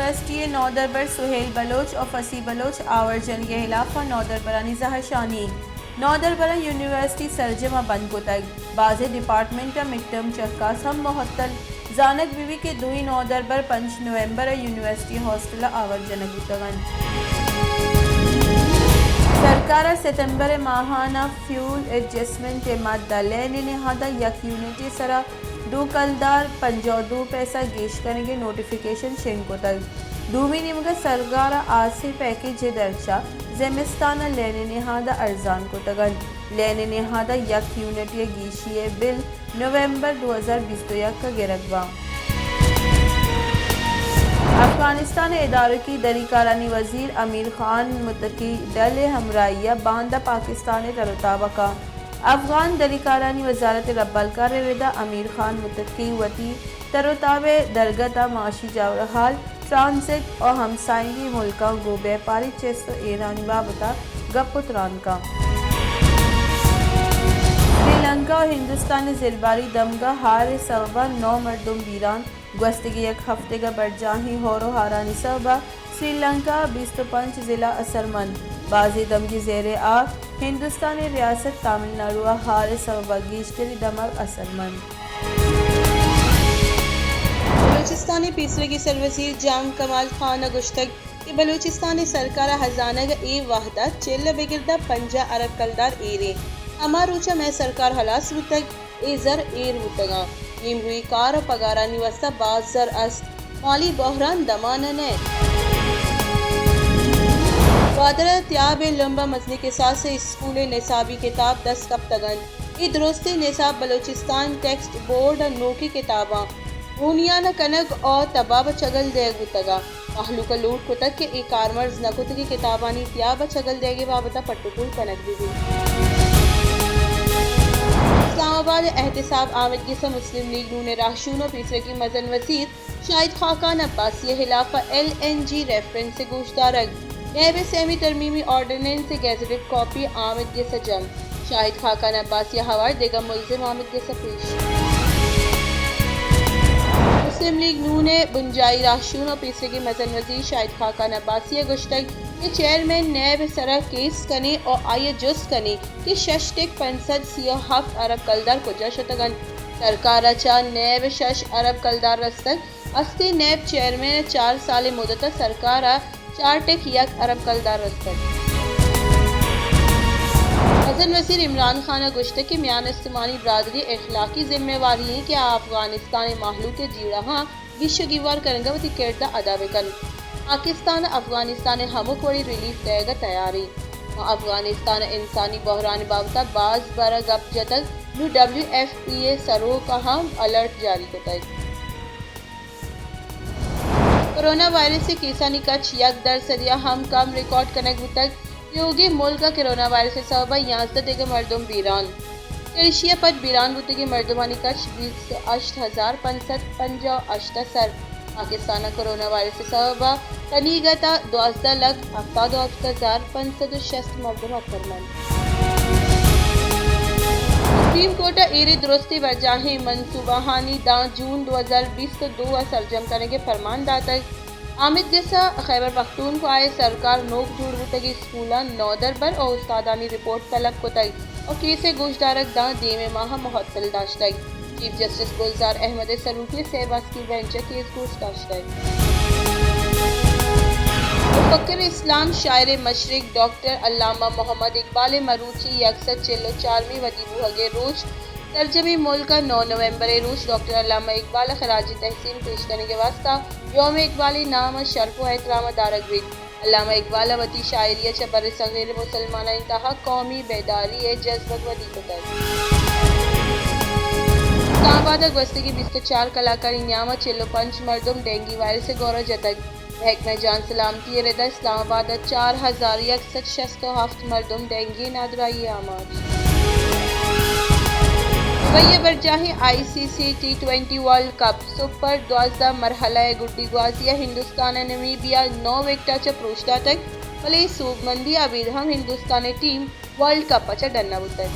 university نودربر Sohail Baloch اور فصیح بلوچ آور جنگ خلاف نودربرانی زہشانی نودربرہ یونیورسٹی سرجمہ بند کو تک بعض ڈپارٹمنٹ مکٹم چکاس ہم محتل زانک بیوی کے دوئی نودربر 5 نومبر یونیورسٹی ہاسٹل آور جنگ بتگن سرکار ستمبر ماہانہ فیول ایڈجسٹمنٹ مادہ لینے نہادہ یک یونٹ سرا 2 کلدار 52 پیسہ گیش کریں گے نوٹیفیکیشن شن کو تک دومی نمگا سرکار آج سے پیکیج درچہ زمستانہ لینے نہادہ ارزان کو تگن لینے نہادہ یک یونٹ گیشی بل نومبر 2021 کا گرگوا افغانستان اداروں کی دریکارانی وزیر امیر خان متقی ڈل ہمراہیہ باندہ پاکستان تروتابقہ افغان دریکارانی وزارت ربالکار ردا امیر خان متقی وتی تروتاب درگتا معاشی جاورحال ٹرانزٹ اور ہمسائنگی ملکوں گو بیپاری چیست ایرانی بابتا گپتران کا سری لنکا اور ہندوستان زلباری دمگا ہار سببہ 9 مردم بیران گوستگی یک ہفتے کا برجاہی ہورو ہارانی سببہ سری لنکا 25 ضلع اثرمند بازی دمگی زیر آب ہندوستانی ریاست تامل ناڈو ہار سببہ گیشتری دمگ اثرمند بلوچستانی پیسرے کی سروزیر جام کمال خان گشتگ کہ بلوچستانی سرکار ہزانگ ای وحدہ چل بگردہ 50 ارب کلدار ایرے اما روچہ میں سرکار حلاس بتگ ای زر ایر بتگا نیم روی کار و پگارانی وسطہ باز زر اس مالی بحران دماننے وادرہ تیاب لمبا مزنی کے ساتھ سے اسکول نصابی کتاب 10 کپ تگن ای درستی نصاب بلوچستان ٹیکسٹ بورڈ نوکی کتاباں رونیانہ کنگ اور تباب چگل دیگ بتگا محلوک لوٹ کتک کے ای کارمرز نکت کی کتابانی تیاب چگل دیگی بابتا پٹکول کنگ بھی اسلام آباد احتساب آمد کی مسلم لیگ نون راہشون و پیسرے کی مزن وزیر شاہد خاقان عباسی خلاف LNG ریفرنس سے گوش دارگ نیب سیمی ترمیمی آرڈیننس گیزٹڈ کاپی آمد کے سجم شاہد خاقان عباسی حوار دیگا ملزم آمد کے سپیش مسلم لیگ نون بنجائی راہشون و پیسرے کی مزن وزیر شاہد خاقان عباسی گشتگ کہ چیئرمین نیب سرا کیس کنی اور آئیے جس کنی کہ 6.67 ارب کلدار کجا شتگن سرکارہ چا نیب 6 ارب کلدار رستگ استی نیب چیئرمین 4 سال مدت سرکارہ 4.1 ارب کلدار رستگ وزن وزیر عمران خان گشتہ کہ میان استمانی برادری اخلاقی ذمہ واری ہیں کہ افغانستان محلو کے جیڑہاں گیشگیوار کرنگا وتی کردہ ادا بکن پاکستان افغانستان ہمک وڑی ریلیف دے گا تیاری افغانستان انسانی بحران بابتا باز برا گپ جتک WFP سرو کا ہم الرٹ جاری کرتا ہے کرونا وائرس سے کیسانی کچھ 1% ہم کم ریکارڈ کنک بتک یوگی ملک کا کرونا وائرس سے سببہ 11 دیگر مردم بیران کرشیا پت بیران بوتے کے مردمانی کچھ 28,558 سر پاکستان کرونا وائرس سے سببہ تنیگتا 12,77,560 مردم اکرمند سپریم کورٹ ایرے درستی برجاہیں منصوبہ ہانی داں جون 2022 سرجم کرنے کے فرمان داتک آمد جیسا خیبر پختونخوا کو آئے سرکار نوک جوڑ بتگی اسکولہ نودربر اور استادانی رپورٹ طلب کو تک اور کیسے گوشدارک داں دیمے ماہ محتل داشتگ چیف جسٹس گلزار احمد سروکی سیباس کی بینچ کیس گوش داشتگ مفکر اسلام شاعر مشرق ڈاکٹر علامہ محمد اقبال مروچی یکسر 4ویں ودیبو ہگے روز ترجمی ملک 9 نومبر روز ڈاکٹر علامہ اقبال خراج تحسین پیش کرنے کے واسطہ یوم اقبالی نام شرف و احترام دارگ بھی علامہ اقبال وتی شاعری چبر صغیر مسلمان انتہا قومی بیداری جذبت ودی کو اسلام آباد گوستگی 24 کلاکاری نیامہ 45 مردم ڈینگی وائرس سے گورا جتگ محکمہ جان سلامتی ردا اسلام آباد 4167 مردم ڈینگی نادرائی آماد دبئی برجاہی ICC T20 world cup super 12 مرحلہ گڈی گوازیہ ہندوستان نمیبیا 9 وکٹا چ پروشتا تک بلے سوگ مندی ابیدھم ہندوستان ٹیم ورلڈ کپ چ ڈنہ بتر